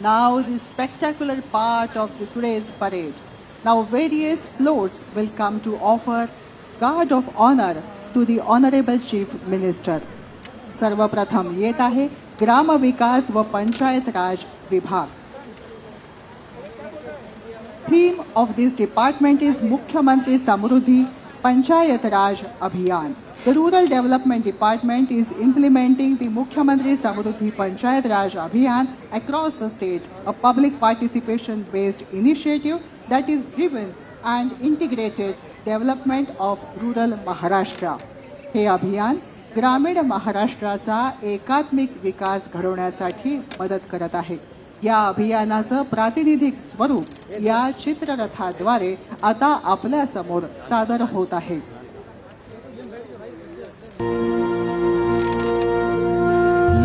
Now the spectacular part of today's parade. Now various floats will come to offer guard of honor to the Honorable Chief Minister. सर्वप्रथम येत आहे ग्राम विकास व पंचायत राज विभाग. Theme of this department is Mukhyamantri Samruddhi Panchayat Raj Abhiyan. The Rural Development Department is implementing the Mukhyamantri Samruddhi Panchayat Raj Abhiyan across the state, a public participation based initiative that is driven and integrated development of rural Maharashtra. हे अभियान ग्रामीण महाराष्ट्राचा एकात्मिक विकास घडवण्यासाठी मदत करत आहे. या अभियानाचं प्रातिनिधिक स्वरूप या चित्ररथाद्वारे आता आपल्या समोर सादर होत आहे.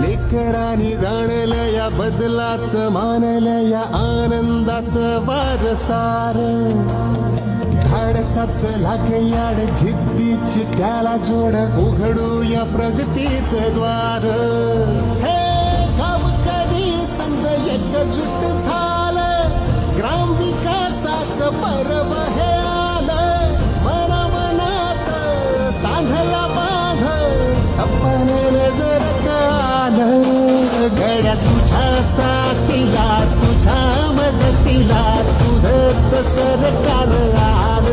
लेकरांनी जाणलं या बदलाचं, मानलं या आनंदाचं वारसार. धाडसाचं लागे याड, जिद्दीची त्याला जोड, उघडू या प्रगतीचं द्वार. हे गावकरी संघ एकजूट झालं, ग्राम विकासाचं पर्व हे आलं. मनामनात सांधला बांध, सपने नजरत आलं. गड्या तुझ्या साथीला, तुझ्या मदतीला, तुझंच सरकार आलं.